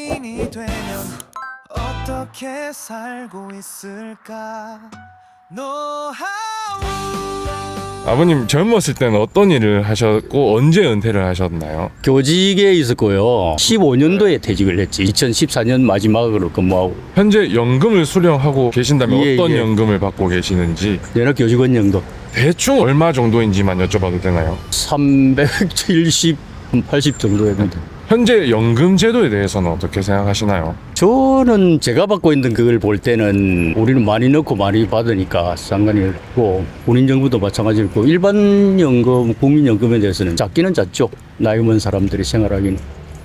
노인이 되면 어떻게 살고 있을까? 노하우. 아버님 젊었을 때는 어떤 일을 하셨고 언제 은퇴를 하셨나요? 교직에 있었고요. 15년도에 퇴직을 했지. 2014년 마지막으로 근무하고. 현재 연금을 수령하고 계신다면 예, 어떤 예. 연금을 받고 계시는지 연합교직원령도 대충 얼마 정도인지만 여쭤봐도 되나요? 370, 80 정도였는데. 현재 연금 제도에 대해서는 어떻게 생각하시나요? 저는 제가 받고 있는 그걸 볼 때는 우리는 많이 넣고 많이 받으니까 상관이 없고, 군인정부도 마찬가지고, 일반 연금, 국민연금에 대해서는 작기는 작죠. 나이 먹은 사람들이 생활하기는.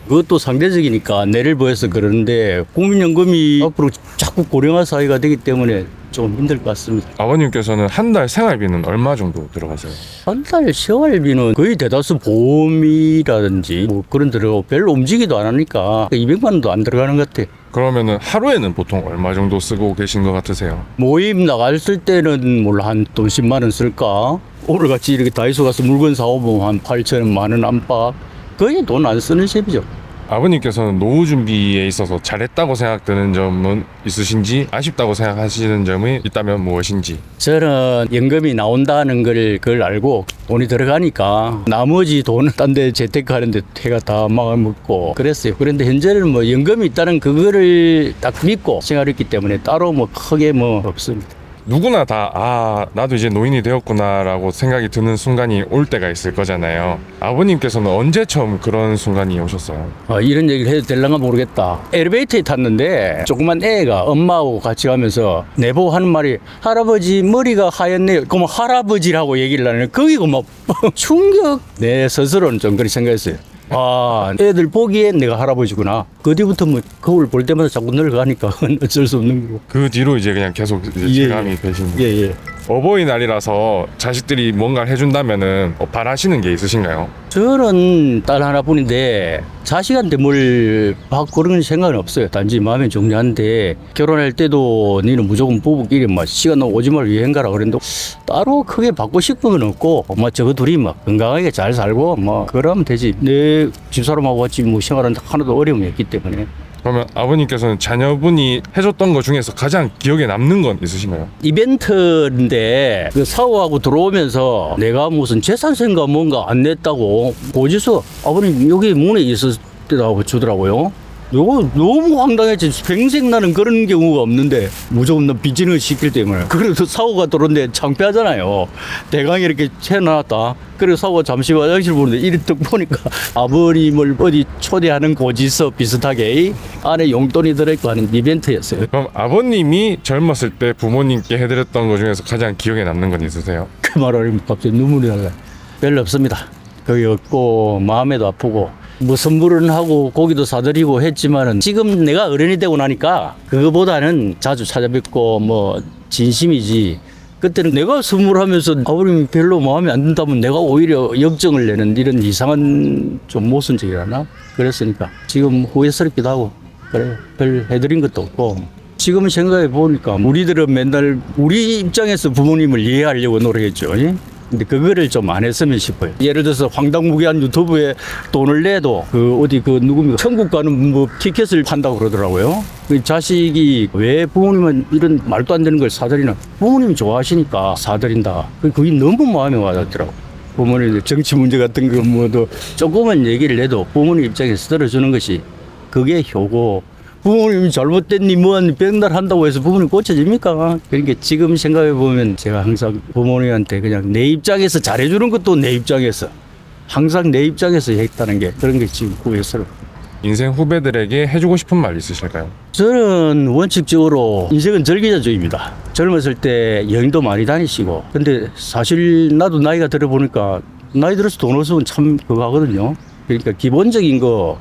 그것도 상대적이니까 내를 보여서 그러는데, 국민연금이 앞으로 자꾸 고령화 사회가 되기 때문에 좀 힘들 것 같습니다. 아버님께서는 한 달 생활비는 얼마 정도 들어가세요? 한 달 생활비는 거의 대다수 보험이라든지 뭐 그런 들어가고 별로 움직이도 안 하니까 200만 원도 안 들어가는 것 같아요. 그러면은 하루에는 보통 얼마 정도 쓰고 계신 것 같으세요? 모임 나갔을 때는 몰라 한 돈 10만 원 쓸까? 오늘같이 이렇게 다이소 가서 물건 사오면 한 8천 원, 만 원 안팎. 거의 돈 안 쓰는 셈이죠. 아버님께서는 노후 준비에 있어서 잘했다고 생각되는 점은 있으신지 아쉽다고 생각하시는 점이 있다면 무엇인지? 저는 연금이 나온다는 그걸 알고 돈이 들어가니까 나머지 돈은 딴 데 재테크하는데 해가 다 막아먹고 그랬어요. 그런데 현재는 뭐 연금이 있다는 그거를 딱 믿고 생활했기 때문에 따로 뭐 크게 뭐 없습니다. 누구나 다 나도 이제 노인이 되었구나라고 생각이 드는 순간이 올 때가 있을 거잖아요. 아버님께서는 언제 처음 그런 순간이 오셨어요? 이런 얘기를 해도 될랑가 모르겠다. 엘리베이터에 탔는데 조그만 애가 엄마하고 같이 가면서 내보고 하는 말이 할아버지 머리가 하얗네요. 그럼 할아버지라고 얘기를 하는 거기가 막 충격. 내 스스로는 좀 그렇게 생각했어요. 애들 보기엔 내가 할아버지구나. 그 뒤부터 뭐 거울 볼 때마다 자꾸 늙어가니까 어쩔 수 없는 거고. 그 뒤로 이제 그냥 계속 이제 체감이 되신 거예요. 예. 어버이날이라서 자식들이 뭔가를 해준다면은 바라시는 게 있으신가요? 저는 딸 하나뿐인데 자식한테 뭘 받고 그런 생각은 없어요. 단지 마음에 정리한데 결혼할 때도 너는 무조건 부부끼리 막 시간 나고 오지 말고 여행 가라 그랬는데 따로 크게 받고 싶은 건 없고 저거 둘이 막 건강하게 잘 살고 그러면 되지. 내 집사람하고 같이 생활하는 하나도 어려움이 없기 때문에. 그러면 아버님께서는 자녀분이 해줬던 것 중에서 가장 기억에 남는 건 있으신가요? 이벤트인데 그 사고하고 들어오면서 내가 무슨 재산세인가 뭔가 안 냈다고 고지서 아버님 여기 문에 있었다고 주더라고요. 요거 너무 황당했지. 평생 나는 그런 경우가 없는데 무조건 너 빚지는 시킬 때문에. 그래도 사고가 들어오는데 창피하잖아요. 대강에 이렇게 채워놨다. 그래서 사고가 잠시 화장실 보는데 이리 딱 보니까 아버님을 어디 초대하는 고지서 비슷하게 안에 용돈이 들어있고 하는 이벤트였어요. 그럼 아버님이 젊었을 때 부모님께 해드렸던 것 중에서 가장 기억에 남는 건 있으세요? 그 말을 갑자기 눈물이 나요. 별로 없습니다. 거의 없고 마음에도 아프고 뭐 선물은 하고 고기도 사드리고 했지만은 지금 내가 어른이 되고 나니까 그거보다는 자주 찾아뵙고 진심이지. 그때는 내가 선물하면서 아버님이 별로 마음에 안 든다면 내가 오히려 역정을 내는 이런 이상한 좀 모순적이라나 그랬으니까 지금 후회스럽기도 하고 그래요. 별 해드린 것도 없고. 지금 생각해 보니까 우리들은 맨날 우리 입장에서 부모님을 이해하려고 노력했죠. 근데 그거를 좀 안 했으면 싶어요. 예를 들어서 황당무계한 유튜브에 돈을 내도 누구면 천국 가는 티켓을 판다고 그러더라고요. 그 자식이 왜 부모님은 이런 말도 안 되는 걸 사드리나? 부모님이 좋아하시니까 사드린다. 그게 너무 마음에 와닿더라고. 부모님 정치 문제 같은 거 조금만 얘기를 해도 부모님 입장에서 들어주는 것이 그게 효고. 부모님이 잘못된 뭐한 백날 한다고 해서 부모님 고쳐집니까? 그러니까 지금 생각해 보면 제가 항상 부모님한테 그냥 내 입장에서 잘해주는 것도 내 입장에서 항상 내 입장에서 했다는 게 그런 게 지금 후회스러워. 인생 후배들에게 해주고 싶은 말 있으실까요? 저는 원칙적으로 인생은 즐기자주의입니다. 젊었을 때 여행도 많이 다니시고 근데 사실 나도 나이가 들어보니까 나이 들어서 돈 없으면 참 그거 하거든요. 그러니까 기본적인 거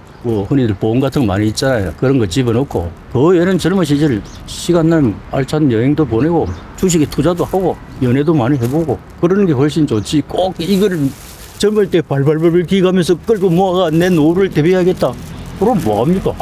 흔히들 보험 같은 거 많이 있잖아요. 그런 거 집어넣고 그 외에는 젊은 시절 시간 나면 알찬 여행도 보내고 주식에 투자도 하고 연애도 많이 해보고 그러는 게 훨씬 좋지. 꼭 이거를 젊을 때 발발발발 기가면서 끌고 모아가 내 노후를 대비하겠다. 그럼 뭐합니까?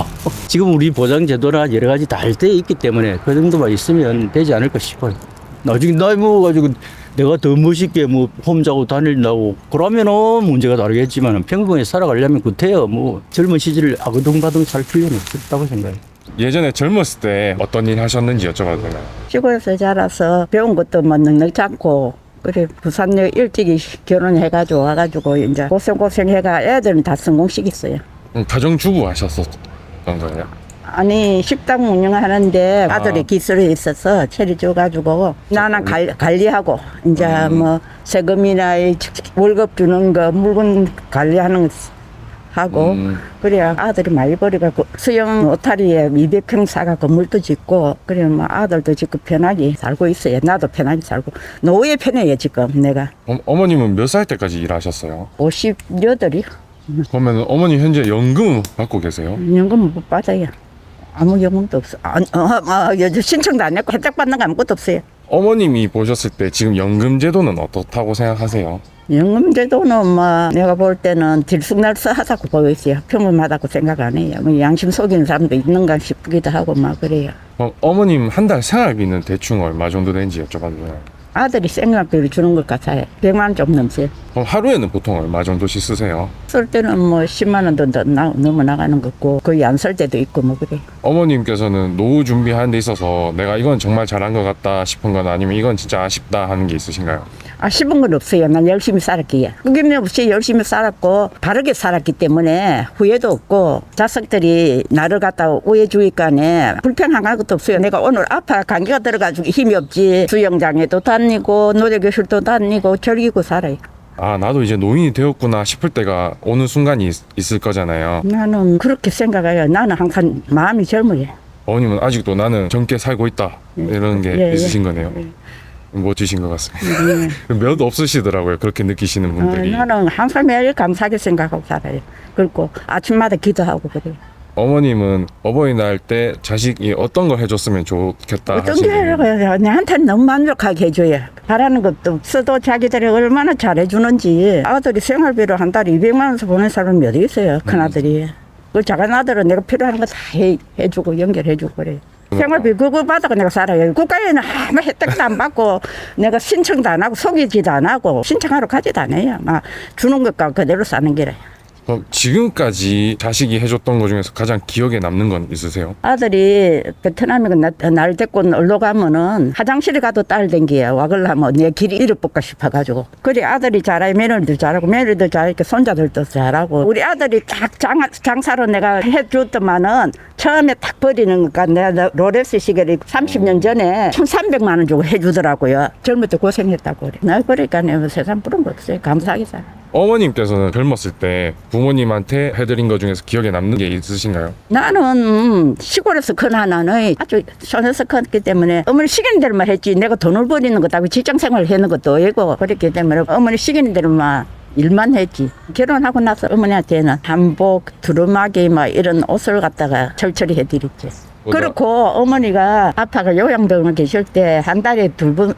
지금 우리 보장제도나 여러 가지 다 할 때 있기 때문에 그 정도만 있으면 되지 않을까 싶어요. 나중에 나이 먹어가지고 내가 더 멋있게 뭐 홈자고 다닌다고 그러면은 문제가 다르겠지만 평범하게 살아가려면 그때요 뭐 젊은 시절을 아그동바동 살 필요는 없었다고 생각해요. 예전에 젊었을 때 어떤 일 하셨는지 여쭤봐도 되나요? 시골에서 자라서 배운 것도 뭐 넉넉지 않고 그래 부산역 일찍이 결혼해가지고 와가지고 이제 고생해가 애들은 다 성공시켰어요. 가정주부 하셨었던 거예요? 아니 식당 운영하는데 아들이 기술이 있어서 차려줘가지고 나는 관리하고 이제 뭐 세금이나 이 월급 주는 거 물건 관리하는 거 하고 그래야 아들이 많이 버려갖고 수영 오타리에 200평 사가 건물도 짓고 그래 뭐 아들도 지금 편하게 살고 있어요. 나도 편하게 살고 노후에 편해요 지금 내가. 어머님은 몇 살 때까지 일하셨어요? 58이 그러면 어머니 현재 연금 받고 계세요? 연금 못 받아요. 아무 연금도 없어. 신청도 안 했고 혜택 받는 거 아무것도 없어요. 어머님이 보셨을 때 지금 연금 제도는 어떻다고 생각하세요? 연금제도는 뭐 내가 볼 때는 들쑥날쑥하다고 보고 있어요. 평범하다고 생각 안 해요. 뭐 양심 속이는 사람도 있는가 싶기도 하고 막 그래요. 어머님 한 달 생활비는 대충 얼마 정도 되는지 여쭤봐도 되나요? 아들이 생활비를 주는 것 같아요. 100만 원 좀 넘지. 그럼 하루에는 보통 얼마 정도씩 쓰세요? 쓸 때는 뭐 10만 원도 넘어 나가는 거 같고 거의 안 쓸 때도 있고 뭐 그래. 어머님께서는 노후 준비하는 데 있어서 내가 이건 정말 잘한 것 같다 싶은 건 아니면 이건 진짜 아쉽다 하는 게 있으신가요? 아쉬운 건 없어요. 난 열심히 살았기에. 끊김없이 열심히 살았고 바르게 살았기 때문에 후회도 없고 자식들이 나를 갖다 오해 주니까네 불평한 것도 없어요. 내가 오늘 아파 감기가 들어가지고 힘이 없지. 수영장에도 다니고 노래교실도 다니고 즐기고 살아요. 아, 나도 이제 노인이 되었구나 싶을 때가 오는 순간이 있을 거잖아요. 나는 그렇게 생각해요. 나는 항상 마음이 젊어요. 어머님은 아직도 나는 젊게 살고 있다 이런 게 예, 있으신 거네요. 멋지신 것 같습니다. 몇 없으시더라고요. 그렇게 느끼시는 분들이. 나는 항상 매일 감사하게 생각하고 살아요. 그리고 아침마다 기도하고 그래요. 어머님은 어버이날 때 자식이 어떤 걸 해줬으면 좋겠다 어떤 게 하시는 해요? 내한테는 너무 만족하게 해줘요. 바라는 것도 없어도 자기들이 얼마나 잘해주는지. 아들이 생활비로 한 달에 200만 원씩 보낸 사람이 몇 있어요. 큰아들이. 그 작은 아들은 내가 필요한 거 다 해주고 연결해주고 그래요. 생활비 그거 받아가 내가 살아요. 국가에는 아무 혜택도 안 받고 내가 신청도 안 하고 속이지도 안 하고 신청하러 가지도 안 해요. 막 주는 것과 그대로 사는 게래. 그럼 지금까지 자식이 해줬던 것 중에서 가장 기억에 남는 건 있으세요? 아들이 베트남에 날 데리고 놀러 가면은 화장실에 가도 딸 댕기야. 와글라면 내 길이 잃어볼까 싶어가지고. 그래 아들이 잘하고 며느리도 잘하고 며느리도 잘하고 손자들도 잘하고. 우리 아들이 딱 장사로 내가 해줬더만은 처음에 딱 버리는 것과 내가 롤렉스 시계를 30년 전에 1,300만 원 주고 해주더라고요. 젊을 때 고생했다고 그래. 나 그러니까 내가 세상 부른 거 없어요. 감사하게 살아. 어머님께서는 젊었을 때 부모님한테 해드린 것 중에서 기억에 남는 게 있으신가요? 나는 시골에서 큰 하나는 아주 손에서 컸기 때문에 어머니 시키는 대로만 했지 내가 돈을 버리는 것도 아니고 직장생활을 하는 것도 아니고 그랬기 때문에 어머니 시키는 대로만 일만 했지. 결혼하고 나서 어머니한테는 한복, 두루마기 막 이런 옷을 갖다가 철저히 해드렸지. 그렇고 어머니가 아빠가 요양병원 계실 때 한 달에 2번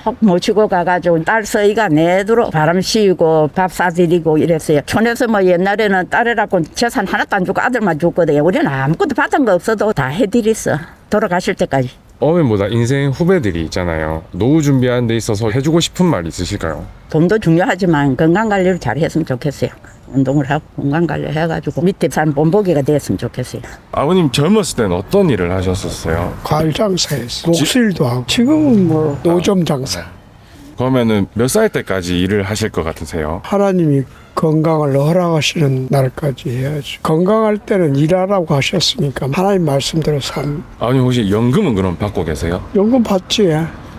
꼭 모시고 가가지고 딸 서희가 내도록 바람 씌우고 밥 사드리고 이랬어요. 촌에서 뭐 옛날에는 딸이라고 재산 하나도 안 주고 아들만 줬거든요. 우리는 아무것도 받은 거 없어도 다 해드렸어. 돌아가실 때까지. 어머님보다 인생 후배들이 있잖아요. 노후 준비하는 데 있어서 해주고 싶은 말 있으실까요? 돈도 중요하지만 건강관리를 잘 했으면 좋겠어요. 운동을 하고 건강관리 해가지고 밑에 사람 본보기가 됐으면 좋겠어요. 아버님 젊었을 때는 어떤 일을 하셨었어요? 과일 장사했어. 목실도 하고. 지금은 뭐 노점 장사. 그러면은 몇 살 때까지 일을 하실 것 같으세요? 하나님이 건강을 허락하시는 날까지 해야죠. 건강할 때는 일하라고 하셨으니까 하나님 말씀대로 삶. 아니 혹시 연금은 그럼 받고 계세요? 연금 받지.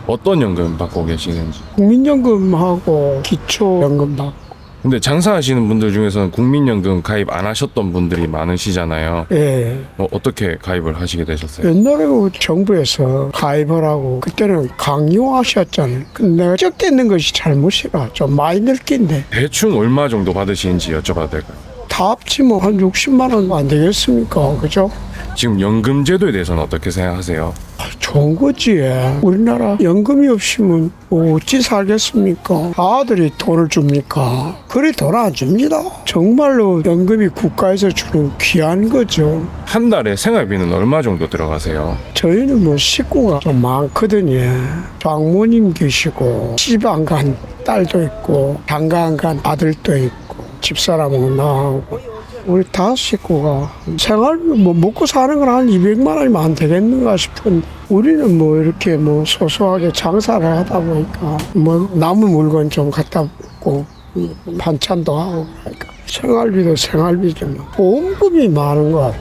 어떤 연금 받고 계시는지? 국민연금하고 기초연금 받고. 근데 장사하시는 분들 중에서는 국민연금 가입 안 하셨던 분들이 많으시잖아요. 예. 어떻게 가입을 하시게 되셨어요? 옛날에 그 정부에서 가입하라고 그때는 강요하셨잖아요. 근데 내가 적게 있는 것이 잘못이라 좀 많이 늙긴데 대충 얼마 정도 받으시는지 여쭤봐도 될까요? 다 합치면 한 60만 원 안 되겠습니까? 그죠? 지금 연금 제도에 대해서는 어떻게 생각하세요? 좋 좋은 거지. 우리나라 연금이 없으면 어찌 살겠습니까? 아들이 돈을 줍니까? 그래 돈 안 줍니다. 정말로 연금이 국가에서 주는 귀한 거죠. 한 달에 생활비는 얼마 정도 들어가세요? 저희는 뭐 식구가 좀 많거든요. 장모님 계시고 시집 안 간 딸도 있고 장가 안 간 아들도 있고 집사람은 나하고 우리 5식구가 생활비 뭐 먹고 사는 건 한 200만 원이면 안 되겠는가 싶은데 우리는 뭐 이렇게 뭐 소소하게 장사를 하다 보니까 뭐 남은 물건 좀 갖다 먹고 반찬도 하고 그러니까 생활비도 생활비지만 보험금이 많은 것 같아요.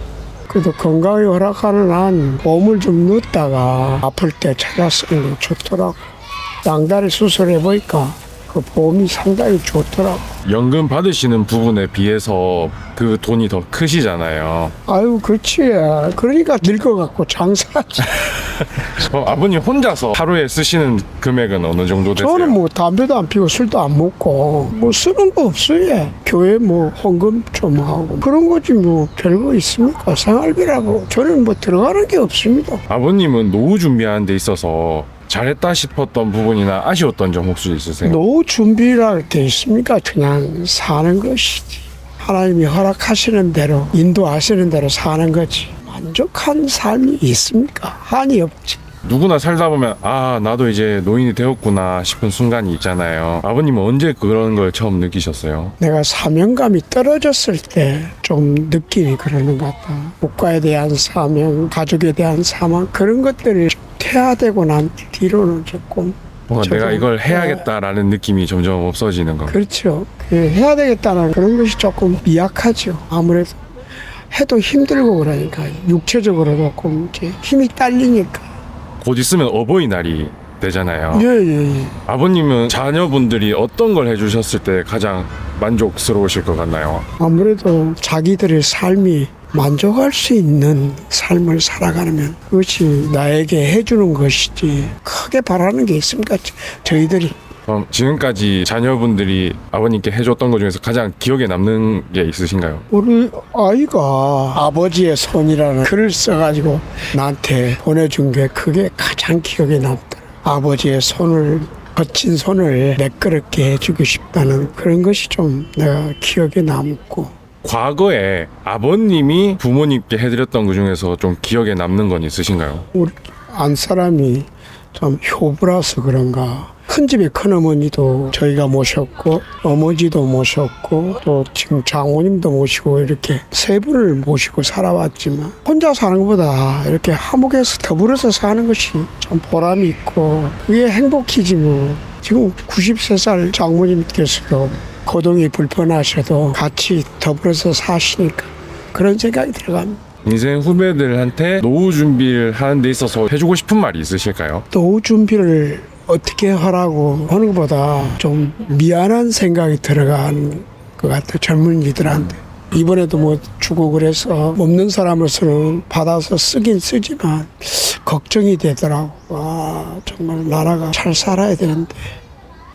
그래도 건강이 허락하는 한 보험을 좀 넣었다가 아플 때 찾아 쓰는 게 좋더라고. 양다리 수술해보니까 그 보험이 상당히 좋더라고. 연금 받으시는 부분에 비해서 그 돈이 더 크시잖아요. 아유 그렇지. 그러니까 늙어갖고 장사하지. 아버님 혼자서 하루에 쓰시는 금액은 어느 정도 되세요? 저는 뭐 담배도 안 피고 술도 안 먹고 뭐 쓰는 거 없어요. 교회 뭐 헌금 좀 하고 그런 거지 뭐 별거 있습니까? 생활비라고 저는 뭐 들어가는 게 없습니다. 아버님은 노후 준비하는 데 있어서 잘했다 싶었던 부분이나 아쉬웠던 점 혹시 있으세요? 노후 준비라 돼 있습니까? 그냥 사는 것이지. 하나님이 허락하시는 대로 인도하시는 대로 사는 거지. 만족한 삶이 있습니까? 한이 없지. 누구나 살다 보면 아 나도 이제 노인이 되었구나 싶은 순간이 있잖아요. 아버님은 언제 그런 걸 처음 느끼셨어요? 내가 사명감이 떨어졌을 때 좀 느낌이 그러는 것 같다. 국가에 대한 사명, 가족에 대한 사명 그런 것들이 퇴화되고 난 뒤로는 조금 뭔가 내가 이걸 해야겠다라는 느낌이 점점 없어지는 거. 그렇죠. 그 해야 되겠다는 그런 것이 조금 미약하죠. 아무래도 해도 힘들고 그러니까 육체적으로도 조금 이제 힘이 딸리니까. 곧 있으면 어버이날이 되잖아요. 예. 아버님은 자녀분들이 어떤 걸 해주셨을 때 가장 만족스러우실 것 같나요? 아무래도 자기들의 삶이 만족할 수 있는 삶을 살아가면 그것이 나에게 해주는 것이지 크게 바라는 게 있습니까? 저희들이 그럼 지금까지 자녀분들이 아버님께 해줬던 것 중에서 가장 기억에 남는 게 있으신가요? 우리 아이가 아버지의 손이라는 글을 써가지고 나한테 보내준 게 그게 가장 기억에 남더라. 아버지의 손을 거친 손을 매끄럽게 해주고 싶다는 그런 것이 좀 내가 기억에 남고 과거에 아버님이 부모님께 해드렸던 것 중에서 좀 기억에 남는 건 있으신가요? 우리 안 사람이 좀 효부라서 그런가 큰 집에 큰어머니도 저희가 모셨고 어머니도 모셨고 또 지금 장모님도 모시고 이렇게 세 분을 모시고 살아왔지만 혼자 사는 것보다 이렇게 화목해서 더불어서 사는 것이 참 보람이 있고 그게 행복이지 뭐. 지금 93살 장모님께서도 거동이 불편하셔도 같이 더불어서 사시니까 그런 생각이 들어갑니다. 인생 후배들한테 노후 준비를 하는 데 있어서 해주고 싶은 말이 있으실까요? 노후 준비를 어떻게 하라고 하는 것보다 좀 미안한 생각이 들어간 것 같아요. 젊은이들한테. 이번에도 뭐 주고 그래서 없는 사람으로서는 받아서 쓰긴 쓰지만 걱정이 되더라고. 와 정말 나라가 잘 살아야 되는데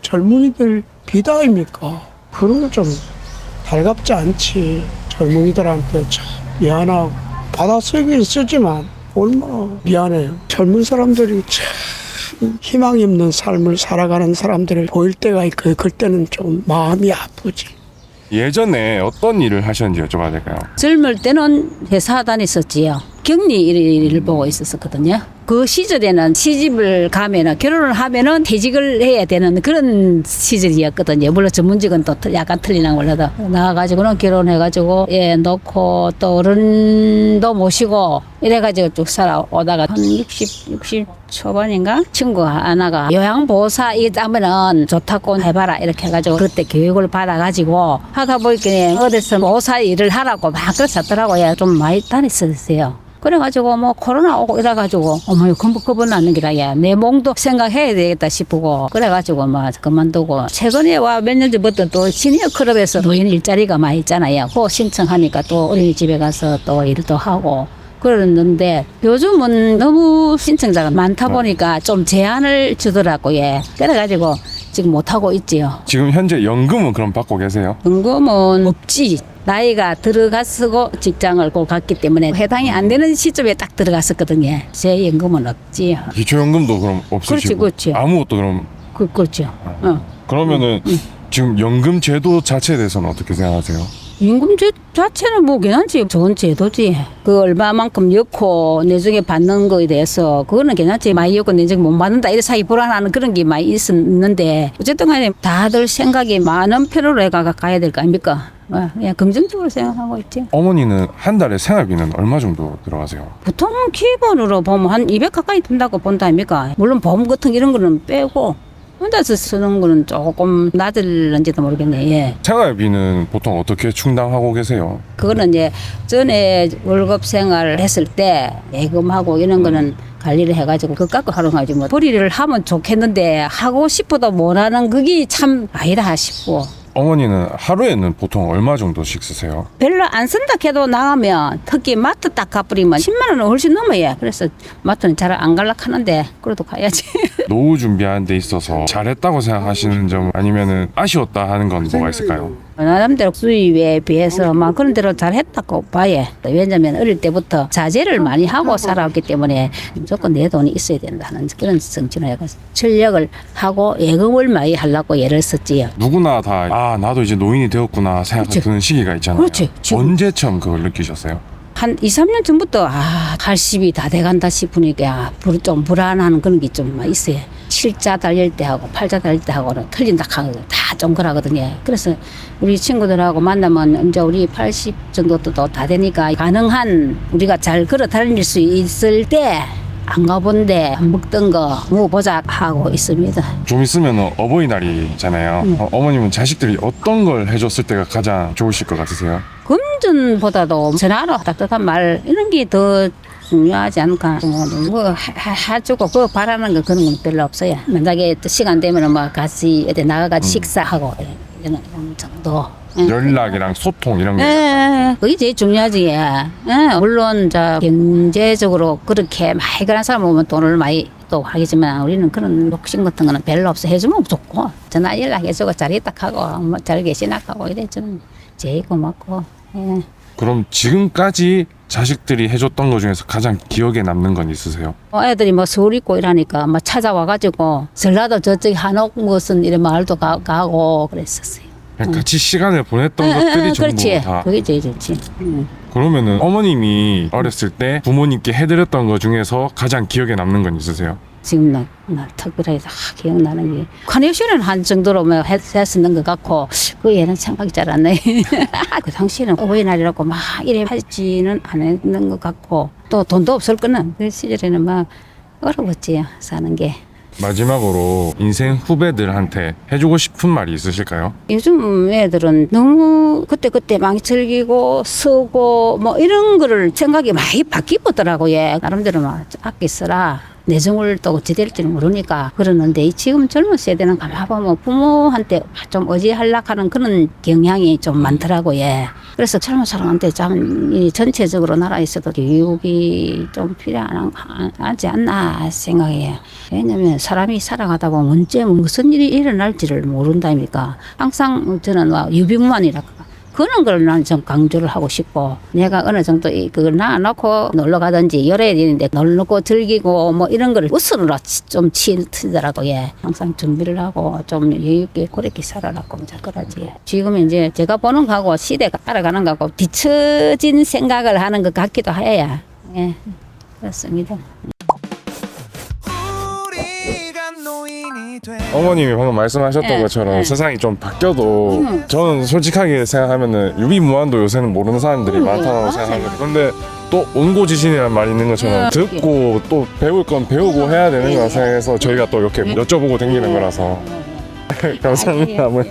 젊은이들 비다입니까? 그런 거 좀 달갑지 않지. 젊은이들한테 참 미안하고 받아 쓰긴 쓰지만 얼마나 미안해요. 젊은 사람들이 참 희망이 없는 삶을 살아가는 사람들을 보일 때가 있고 그때는 좀 마음이 아프지. 예전에 어떤 일을 하셨는지 여쭤봐도 될까요? 젊을 때는 회사 다녔었지요. 격리 일을 보고 있었거든요. 그 시절에는 시집을 가면은 결혼을 하면은 퇴직을 해야 되는 그런 시절이었거든요. 물론 전문직은 또 약간 틀리나 몰라도 나와가지고는 결혼해가지고 놓고 또 어른도 모시고 이래가지고 쭉 살아오다가 한 60 초반인가 친구 하나가 요양보호사 이거 하면은 좋다고 해봐라 이렇게 해가지고 그때 교육을 받아가지고 하다 보니까 어디서 보호사 일을 하라고 막 그러셨더라고요. 좀 많이 다녔었어요. 그래가지고 뭐 코로나 오고 이래가지고 어머 겁은 나는 기라야 내 몸도 생각해야 되겠다 싶고 그래가지고 막 그만두고 최근에 와 몇 년 전부터 또 시니어 클럽에서 노인 일자리가 많이 있잖아요. 그거 신청하니까 또 어린이집에 가서 또 일도 하고 그랬는데 요즘은 너무 신청자가 많다 보니까 좀 제한을 주더라고요. 그래가지고 지금 못하고 있지요. 지금 현재 연금은 그럼 받고 계세요? 연금은 없지. 나이가 들어갔고 직장을 꼭 갔기 때문에 해당이 안 되는 시점에 딱 들어갔었거든요. 제 연금은 없지요. 기초연금도 그럼 없으시고 그렇지. 아무것도 그럼 그렇죠. 그러면은 지금 연금 제도 자체에 대해서는 어떻게 생각하세요? 임금제 자체는 뭐 괜찮지. 좋은 제도지. 그 얼마만큼 엮고 나중에 받는 거에 대해서 그거는 괜찮지. 많이 엮고 나중에 못 받는다 이런 사이 불안하는 그런 게 많이 있었는데 어쨌든 간에 다들 생각이 많은 편으로 해가 가야 될 거 아닙니까? 그냥 긍정적으로 생각하고 있지. 어머니는 한 달에 생활비는 얼마 정도 들어가세요? 보통 기본으로 보면 한 200 가까이 든다고 본다 아닙니까? 물론 보험 같은 이런 거는 빼고 혼자서 쓰는 거는 조금 낮을는지도 모르겠네. 예. 생활비는 보통 어떻게 충당하고 계세요? 그거는 이제 전에 월급 생활을 했을 때 예금하고 이런 거는 관리를 해가지고 그거 갖고 하러 가지 뭐 벌이를 하면 좋겠는데 하고 싶어도 못하는 그게 참 아니다 싶고. 어머니는 하루에는 보통 얼마 정도씩 쓰세요? 별로 안 쓴다 해도 나가면 특히 마트 딱 가버리면 10만 원은 훨씬 넘어요. 그래서 마트는 잘 안 갈락 하는데 그래도 가야지. 노후 준비하는 데 있어서 잘했다고 생각하시는 점 아니면은 아쉬웠다 하는 건 뭐가 있을까요? 나름대로 수입에 비해서 막 그런 대로 잘했다고 봐요. 왜냐면 어릴 때부터 자제를 많이 하고 살아왔기 때문에 무조건 내 돈이 있어야 된다는 그런 정신을 해서 전력을 하고 예금을 많이 하려고 애를 썼지요. 누구나 다 나도 이제 노인이 되었구나 생각이 드는 시기가 있잖아요. 그렇지. 지금. 언제 처음 그걸 느끼셨어요? 한 2, 3년 전부터 80이 다 돼간다 싶으니까 좀 불안한 그런 게 좀 있어요. 칠자 달릴 때 하고 팔자 달릴 때 하고는 틀린다 하고 다 좀 그러거든요. 그래서 우리 친구들하고 만나면 이제 우리 80 정도도 다 되니까 가능한 우리가 잘 걸어 다닐 수 있을 때 안 가본데 안 먹던 거 먹어보자 하고 있습니다. 좀 있으면 어버이날이잖아요. 어머님은 자식들이 어떤 걸 해줬을 때가 가장 좋으실 것 같으세요? 금전보다도 전화로 따뜻한 말 이런 게 더 중요하지 않을까. 뭐 해주고 그거 바라는 거 그런 건 별로 없어요. 만약에 또 시간 되면 뭐 같이 어디 나가가지고 식사하고 이런 정도. 연락이랑 소통 이런 게 그게 제일 중요하지. 물론 경제적으로 그렇게 많이 그런 사람 보면 돈을 많이 또 하겠지만 우리는 그런 욕심 같은 거는 별로 없어. 해주면 좋고 전화 연락해주고 잘 있다 하고 뭐 잘 계시나 하고 이래 좀 제일 고맙고. 예. 그럼 지금까지 자식들이 해줬던 것 중에서 가장 기억에 남는 건 있으세요? 애들이 뭐 서울 있고 이러니까 막 찾아와가지고 전라도 저쪽에 한옥 무슨 이런 마을도 가고 그랬었어요. 그냥 같이 시간을 보냈던 것들이 전부 그렇지. 다. 그게 제일 좋지. 그러면은 어머님이 어렸을 때 부모님께 해드렸던 것 중에서 가장 기억에 남는 건 있으세요? 지금 나 특별히 기억나는 게 커넥션을 한 정도로 뭐 했었는 것 같고 그 얘는 생각이 잘 안 나요. 그 당시에는 어버이날이라고 막 이래 하지는 않았는 것 같고 또 돈도 없을 거는 그 시절에는 막 어려웠지 사는 게. 마지막으로 인생 후배들한테 해주고 싶은 말이 있으실까요? 요즘 애들은 너무 그때 많이 즐기고 쓰고 뭐 이런 거를 생각이 많이 바뀌었더라고요. 나름대로 막 아껴 쓰라. 내정을 또 어찌 될지는 모르니까 그러는데 지금 젊은 세대는 가만 보면 부모한테 좀 의지하려고 하는 그런 경향이 좀 많더라고요. 그래서 젊은 사람한테 참 이 전체적으로 나라에서도 교육이 좀 필요하지 않나 생각해요. 왜냐면 사람이 살아가다 보면 언제 무슨 일이 일어날지를 모른다니까. 항상 저는 유비무환이라고 그런 걸 난 좀 강조를 하고 싶고 내가 어느 정도 그걸 낳아놓고 놀러 가든지 열어야 되는데 놀고 즐기고 뭐 이런 거를 우선으로 좀 치더라고요. 예. 항상 준비를 하고 좀 여유있게 그렇게 살아라고 잘 그러지. 지금 이제 제가 보는 거하고 시대가 따라가는 거하고 뒤처진 생각을 하는 것 같기도 해요. 예, 그렇습니다. 어머님이 방금 말씀하셨던 것처럼 세상이 좀 바뀌어도 저는 솔직하게 생각하면은 유비무환도 요새는 모르는 사람들이 많다고 생각하거든요. 근데 또 온고지신이라는 말이 있는 것처럼 듣고 또 배울 건 배우고 해야 되는 거라 생각해서 저희가 또 이렇게 여쭤보고 다니는 거라서 감사합니다 어머니.